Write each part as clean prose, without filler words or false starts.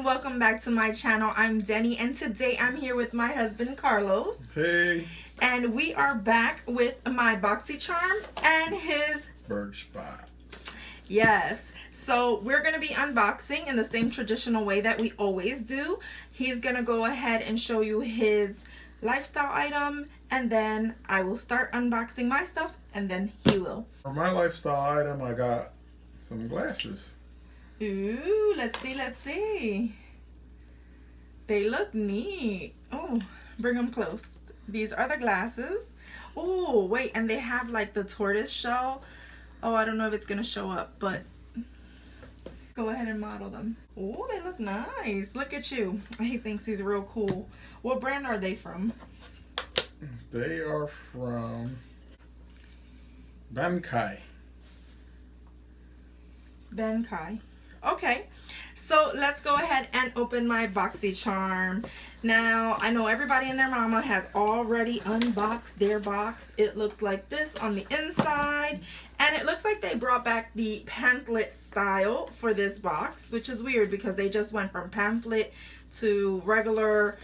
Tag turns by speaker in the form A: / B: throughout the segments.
A: welcome back to my channel. I'm Deni, and today I'm here with my husband Carlos.
B: Hey.
A: And we are back with my Boxy Charm and his
B: Birchbox.
A: Yes. So we're going to be unboxing in the same traditional way that we always do. He's going to go ahead and show you his lifestyle item, and then I will start unboxing my stuff, and then he will.
B: For my lifestyle item, I got some glasses.
A: Ooh, let's see. They look neat. Oh, bring them close. These are the glasses. Oh, wait, and they have like the tortoise shell. Oh, I don't know if it's gonna show up, but go ahead and model them. Oh, they look nice. Look at you. He thinks he's real cool. What brand are they from?
B: They are from Bankai. Okay, so let's go ahead and open my Boxy Charm. Now, I know everybody and their mama has already unboxed their box. It looks like this on the inside, and it looks like they brought back the pamphlet style for this box, which is weird because they just went from pamphlet to regular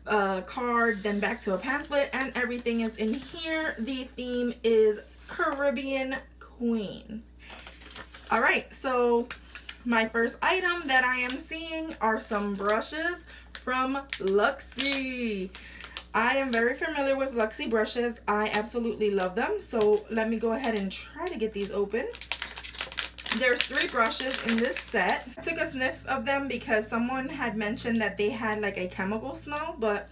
B: card, then back to a pamphlet, and everything is in here. The theme is Caribbean Queen. All right, so my first item that I am seeing are some brushes from Luxie. I am very familiar with Luxie brushes. I absolutely love them. So let me go ahead and try to get these open. There's 3 brushes in this set. I took a sniff of them because someone had mentioned that they had like a chemical smell, but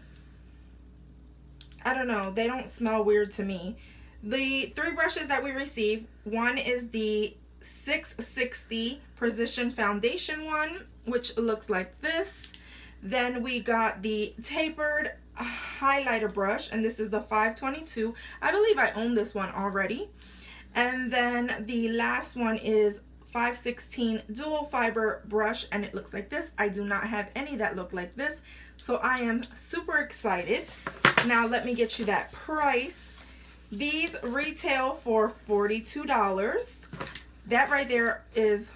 B: I don't know. They don't smell weird to me. The 3 brushes that we received, one is the 660 Precision Foundation one, which looks like this. Then we got the tapered highlighter brush, and this is the 522. I believe I own this one already. And then the last one is 516 dual fiber brush, and it looks like this. I do not have any that look like this, so I am super excited. Now let me get you that price. These retail for $42. That right there is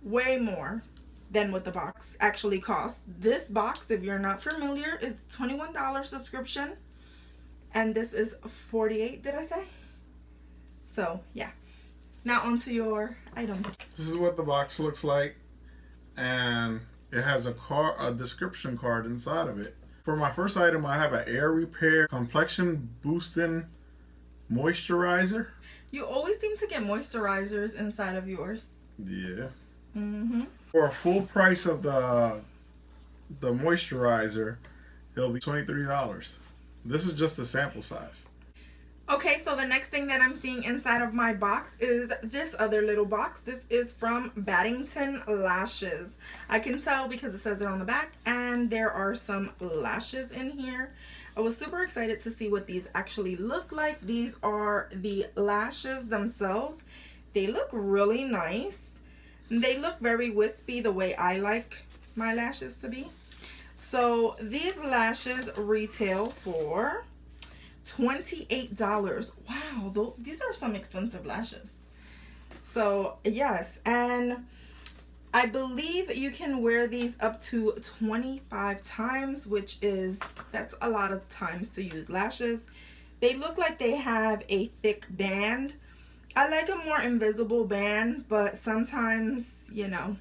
B: way more than what the box actually costs. This box, if you're not familiar, is $21 subscription, and this is $48, did I say? So yeah, now onto your item. This is what the box looks like, and it has a description card inside of it. For my first item, I have an air repair complexion boosting moisturizer.
A: You always seem to get moisturizers inside of yours.
B: Yeah.
A: Mm-hmm.
B: For a full price of the moisturizer, it'll be $23. This is just a sample size.
A: Okay, so the next thing that I'm seeing inside of my box is this other little box. This is from Baddington Lashes. I can tell because it says it on the back, and there are some lashes in here. I was super excited to see what these actually look like. These are the lashes themselves. They look really nice. They look very wispy, the way I like my lashes to be. So these lashes retail for $28. Wow, these are some expensive lashes. So yes, and I believe you can wear these up to 25 times, which is, that's a lot of times to use lashes. They look like they have a thick band. I like a more invisible band, but sometimes, you know,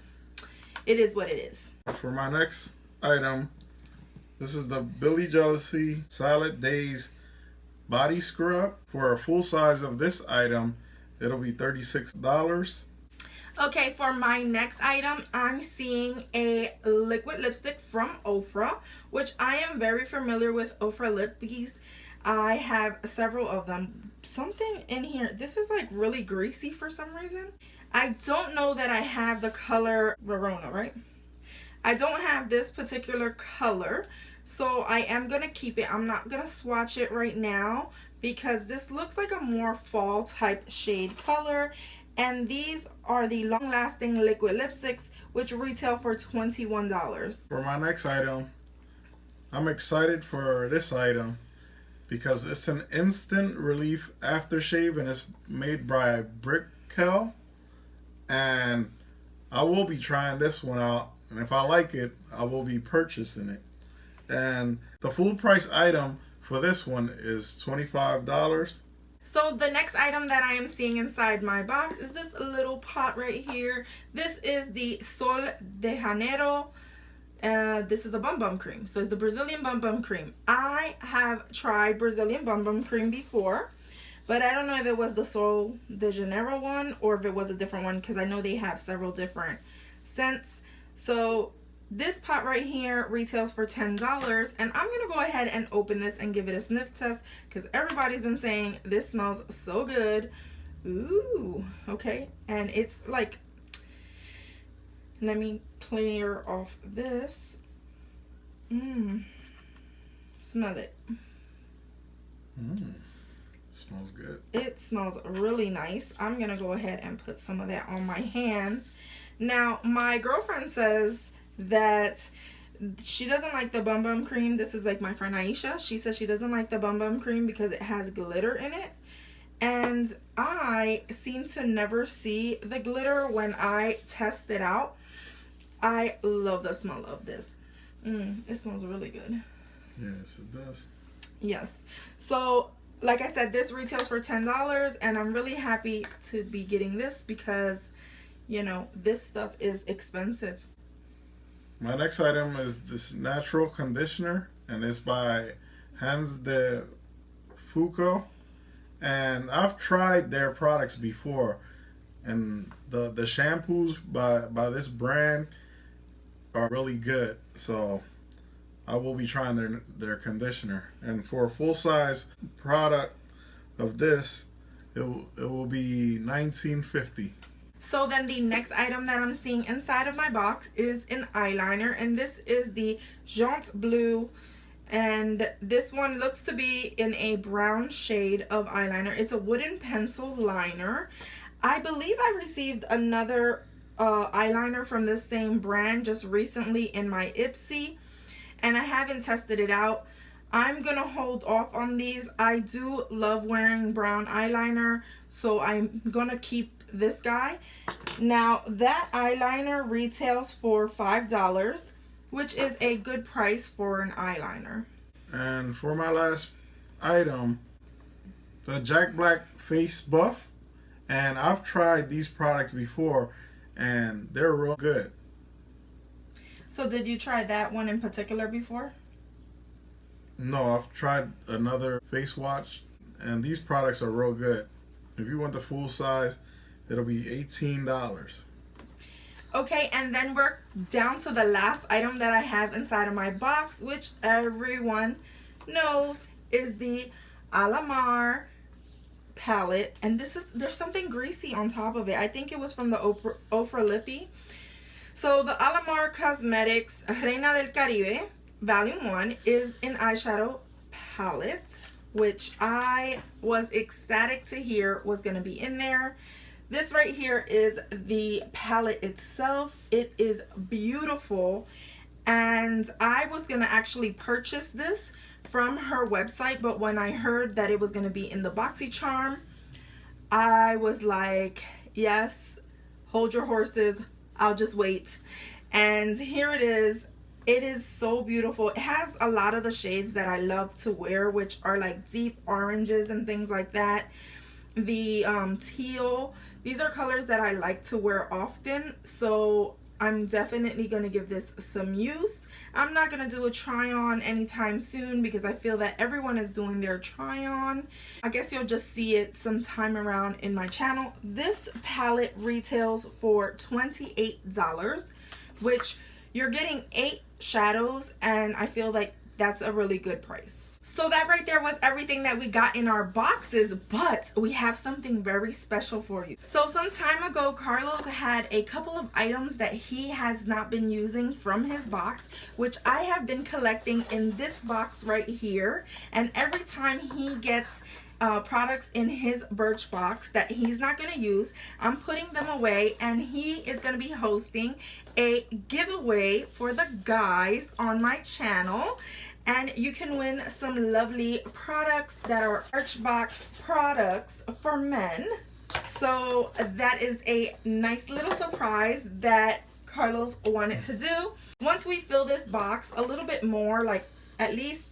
A: it is what it is.
B: For my next item, this is the Billy Jealousy Salad Days Body Scrub. For a full size of this item, it'll be $36.
A: Okay, for my next item, I'm seeing a liquid lipstick from Ofra, which I am very familiar with Ofra lippies. I have several of them. Something in here, this is like really greasy for some reason. I don't know that I have the color Verona, right? I don't have this particular color, so I am gonna keep it. I'm not gonna swatch it right now because this looks like a more fall type shade color. And these are the long-lasting liquid lipsticks, which retail for $21.
B: For my next item, I'm excited for this item because it's an instant relief aftershave, and it's made by Birch. And I will be trying this one out
C: And if I like it, I will be purchasing it. And the full price item for this one is $25.
B: So the next item that I am seeing inside my box is this little pot right here. This is the Sol de Janeiro. This is a bum bum cream. So it's the Brazilian bum bum cream. I have tried Brazilian bum bum cream before, but I don't know if it was the Sol de Janeiro one or if it was a different one, because I know they have several different scents. So this pot right here retails for $10, and I'm gonna go ahead and open this and give it a sniff test because everybody's been saying this smells so good. Ooh, okay. And it's like, let me clear off this. Smell it.
C: It smells good.
B: It smells really nice. I'm gonna go ahead and put some of that on my hands. Now, my girlfriend says that she doesn't like the bum bum cream. This is like my friend Aisha. She says she doesn't like the bum bum cream because it has glitter in it. And I seem to never see the glitter when I test it out. I love the smell of this. It smells really good.
C: Yes, it does.
B: Yes. So, like I said, this retails for $10, and I'm really happy to be getting this because, you know, this stuff is expensive.
C: My next item is this natural conditioner, and it's by Hans de Foucault. And I've tried their products before, and the shampoos by this brand are really good. So I will be trying their conditioner. And for a full size product of this, it will be $19.50.
B: So then the next item that I'm seeing inside of my box is an eyeliner, and this is the Jaunt Bleu, and this one looks to be in a brown shade of eyeliner. It's a wooden pencil liner. I believe I received another eyeliner from this same brand just recently in my Ipsy, and I haven't tested it out. I'm gonna hold off on these. I do love wearing brown eyeliner, so I'm gonna keep this guy. Now that eyeliner retails for $5, which is a good price for an eyeliner.
C: And for my last item, the Jack Black Face Buff. And I've tried these products before, and they're real good.
B: So did you try that one in particular before?
C: No, I've tried another face wash, and these products are real good. If you want the full size, it'll be $18.
B: Okay, and then we're down to the last item that I have inside of my box, which everyone knows is the Alamar palette. And there's something greasy on top of it. I think it was from the Ofra Lippy. So the Alamar Cosmetics Reina del Caribe Volume 1 is an eyeshadow palette, which I was ecstatic to hear was going to be in there. This right here is the palette itself. It is beautiful, and I was going to actually purchase this from her website, but when I heard that it was going to be in the Boxycharm, I was like, yes, hold your horses, I'll just wait. And here it is. It is so beautiful. It has a lot of the shades that I love to wear, which are like deep oranges and things like that. The teal, these are colors that I like to wear often, so I'm definitely going to give this some use. I'm not going to do a try on anytime soon because I feel that everyone is doing their try on. I guess you'll just see it sometime around in my channel. This palette retails for $28, which you're getting 8 shadows, and I feel like that's a really good price. So that right there was everything that we got in our boxes, but we have something very special for you. So some time ago, Carlos had a couple of items that he has not been using from his box, which I have been collecting in this box right here. And every time he gets products in his Birchbox that he's not going to use, I'm putting them away, and he is going to be hosting a giveaway for the guys on my channel. And you can win some lovely products that are Birchbox products for men. So that is a nice little surprise that
A: Carlos wanted to do. Once we fill this box a little bit more, like at least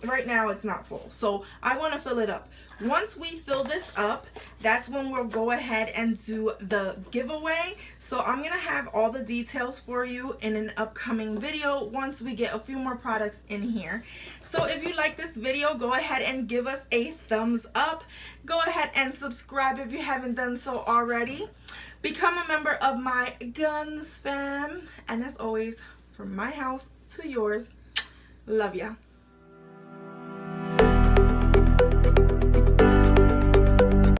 A: right now it's not full, so I want to fill it up. Once we fill this up, that's when we'll go ahead and do the giveaway. So I'm gonna have all the details for you in an upcoming video once we get a few more products in here. So if you like this video, go ahead and give us a thumbs up. Go ahead and subscribe if you haven't done so already. Become a member of my Gonz fam, and as always, from my house to yours, love ya.